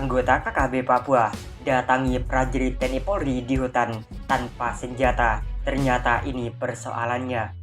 anggota KKB Papua datangi prajurit TNI Polri di hutan tanpa senjata. Ternyata ini persoalannya.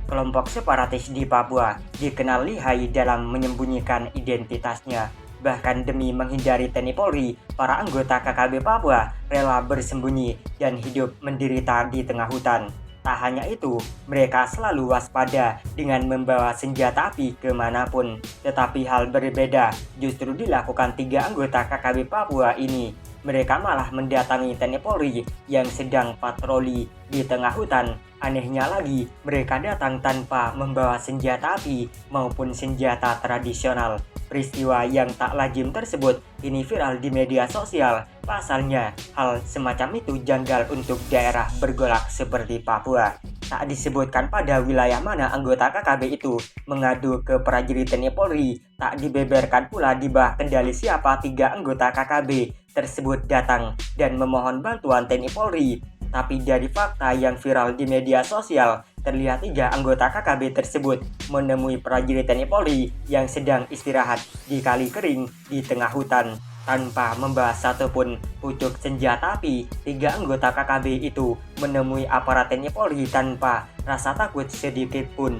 Kelompok separatis di Papua dikenal lihai dalam menyembunyikan identitasnya. Bahkan demi menghindari TNI Polri, para anggota KKB Papua rela bersembunyi dan hidup menderita di tengah hutan. Tak hanya itu, mereka selalu waspada dengan membawa senjata api kemanapun. Tetapi hal berbeda justru dilakukan 3 anggota KKB Papua ini. Mereka malah mendatangi TNI Polri yang sedang patroli di tengah hutan. Anehnya lagi, mereka datang tanpa membawa senjata api maupun senjata tradisional. Peristiwa yang tak lazim tersebut ini viral di media sosial. Pasalnya, hal semacam itu janggal untuk daerah bergolak seperti Papua. Tak disebutkan pada wilayah mana anggota KKB itu mengadu ke prajurit TNI Polri. Tak dibeberkan pula di bawah kendali siapa 3 anggota KKB tersebut datang dan memohon bantuan TNI Polri. Tapi dari fakta yang viral di media sosial, terlihat 3 anggota KKB tersebut menemui prajurit TNI Polri yang sedang istirahat di kali kering di tengah hutan. Tanpa membawa satupun pucuk senjata api, 3 anggota KKB itu menemui aparat TNI Polri tanpa rasa takut sedikit pun.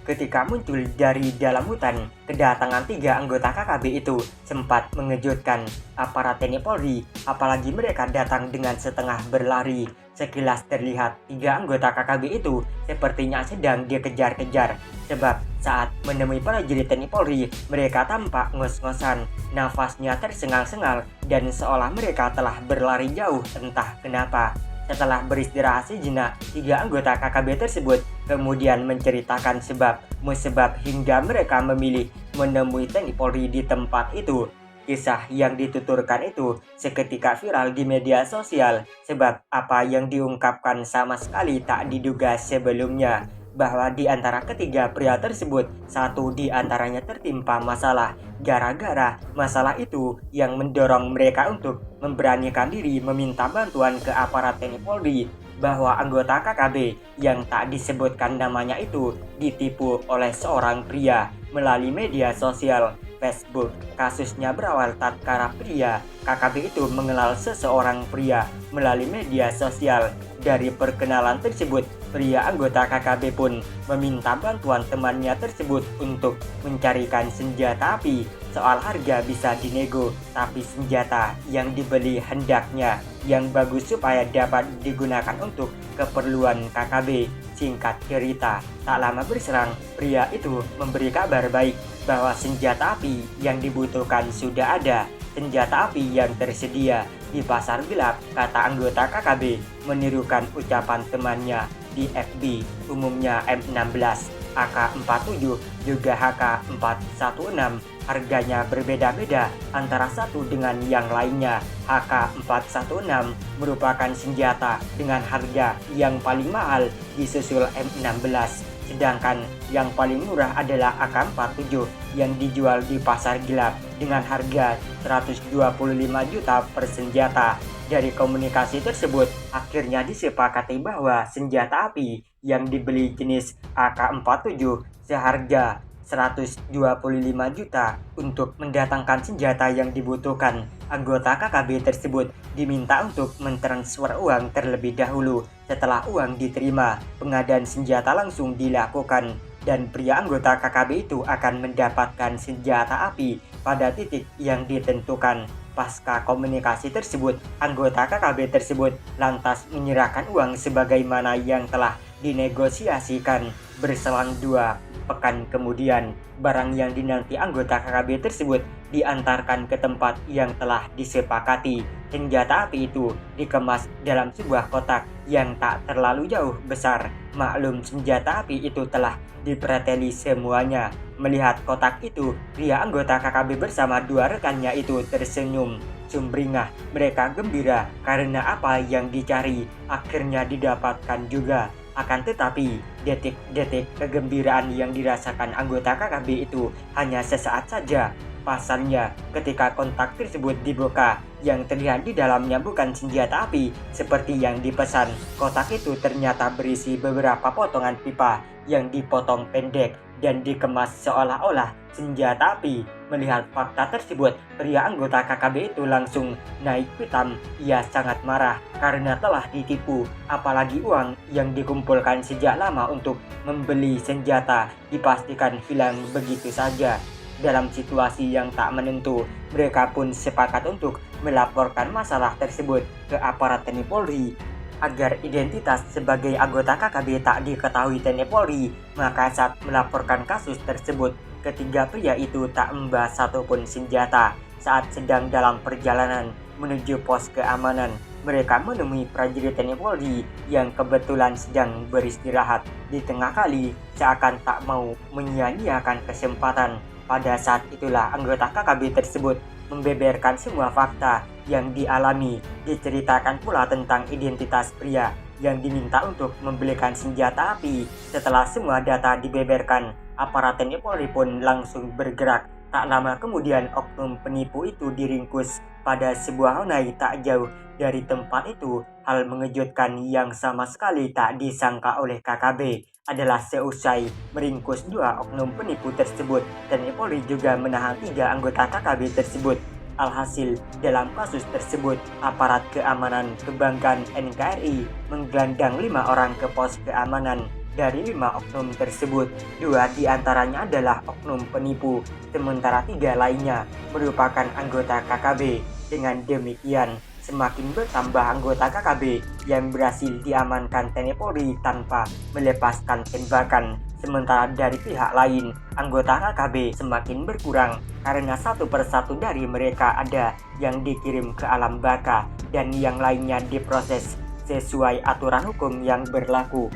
Ketika muncul dari dalam hutan, kedatangan 3 anggota KKB itu sempat mengejutkan aparat TNI Polri, apalagi mereka datang dengan setengah berlari. Sekilas terlihat 3 anggota KKB itu sepertinya sedang dikejar-kejar, sebab saat menemui prajurit TNI Polri, mereka tampak ngos-ngosan, nafasnya tersengal-sengal, dan seolah mereka telah berlari jauh entah kenapa. Setelah beristirahat sejenak, 3 anggota KKB tersebut kemudian menceritakan sebab musabab hingga mereka memilih menemui TNI Polri di tempat itu. Kisah yang dituturkan itu seketika viral di media sosial, sebab apa yang diungkapkan sama sekali tak diduga sebelumnya, bahwa di antara ketiga pria tersebut, satu di antaranya tertimpa masalah. Gara-gara masalah itu yang mendorong mereka untuk memberanikan diri meminta bantuan ke aparat TNI Polri, bahwa anggota KKB yang tak disebutkan namanya itu ditipu oleh seorang pria melalui media sosial Facebook. Kasusnya berawal tatkala pria KKB itu mengenal seseorang pria melalui media sosial. Dari perkenalan tersebut, pria anggota KKB pun meminta bantuan temannya tersebut untuk mencarikan senjata api. Soal harga bisa dinego, tapi senjata yang dibeli hendaknya yang bagus supaya dapat digunakan untuk keperluan KKB. Singkat cerita, tak lama berselang, pria itu memberi kabar baik bahwa senjata api yang dibutuhkan sudah ada. Senjata api yang tersedia di pasar gelap, kata anggota KKB, menirukan ucapan temannya di FB. Umumnya M16, AK-47, juga HK-416. Harganya berbeda-beda antara satu dengan yang lainnya. HK-416 merupakan senjata dengan harga yang paling mahal disusul M16. Sedangkan yang paling murah adalah AK-47 yang dijual di pasar gelap dengan harga 125 juta per senjata. Dari komunikasi tersebut, akhirnya disepakati bahwa senjata api yang dibeli jenis AK-47 seharga 125 juta. Untuk mendatangkan senjata yang dibutuhkan, anggota KKB tersebut diminta untuk mentransfer uang terlebih dahulu. Setelah uang diterima, pengadaan senjata langsung dilakukan dan pria anggota KKB itu akan mendapatkan senjata api pada titik yang ditentukan. Pasca komunikasi tersebut, anggota KKB tersebut lantas menyerahkan uang sebagaimana yang telah dinegosiasikan. Berselang 2 pekan kemudian, barang yang dinanti anggota KKB tersebut diantarkan ke tempat yang telah disepakati. Senjata api itu dikemas dalam sebuah kotak yang tak terlalu jauh besar. Maklum, senjata api itu telah dipreteli semuanya. Melihat kotak itu, pria anggota KKB bersama 2 rekannya itu tersenyum sumringah. Mereka gembira karena apa yang dicari akhirnya didapatkan juga. Akan tetapi, detik-detik kegembiraan yang dirasakan anggota KKB itu hanya sesaat saja. Pasalnya, ketika kontak tersebut dibuka, yang terlihat di dalamnya bukan senjata api seperti yang dipesan. Kotak itu ternyata berisi beberapa potongan pipa yang dipotong pendek dan dikemas seolah-olah senjata api. Melihat fakta tersebut, pria anggota KKB itu langsung naik pitam. Ia sangat marah karena telah ditipu, apalagi uang yang dikumpulkan sejak lama untuk membeli senjata dipastikan hilang begitu saja. Dalam situasi yang tak menentu, mereka pun sepakat untuk melaporkan masalah tersebut ke aparat TNI Polri. Agar identitas sebagai anggota KKB tak diketahui TNI Polri, maka saat melaporkan kasus tersebut, ketiga pria itu tak membawa satupun senjata. Saat sedang dalam perjalanan menuju pos keamanan, mereka menemui prajurit TNI Polri yang kebetulan sedang beristirahat di tengah kali, seakan tak mau menyia-nyiakan kesempatan. Pada saat itulah anggota KKB tersebut membeberkan semua fakta yang dialami. Diceritakan pula tentang identitas pria yang diminta untuk membelikan senjata api. Setelah semua data dibeberkan, aparat TNI Polri pun langsung bergerak. Tak lama kemudian oknum penipu itu diringkus pada sebuah honai tak jauh dari tempat itu. Hal mengejutkan yang sama sekali tak disangka oleh KKB adalah seusai meringkus dua oknum penipu tersebut, TNI Polri juga menahan 3 anggota KKB tersebut. Alhasil, dalam kasus tersebut, aparat keamanan kebanggaan NKRI menggelandang 5 orang ke pos keamanan. Dari 5 oknum tersebut, 2 diantaranya adalah oknum penipu, sementara 3 lainnya merupakan anggota KKB. Dengan demikian, semakin bertambah anggota KKB yang berhasil diamankan TNI Polri tanpa melepaskan tembakan. Sementara dari pihak lain, anggota KKB semakin berkurang karena satu persatu dari mereka ada yang dikirim ke alam baka dan yang lainnya diproses sesuai aturan hukum yang berlaku.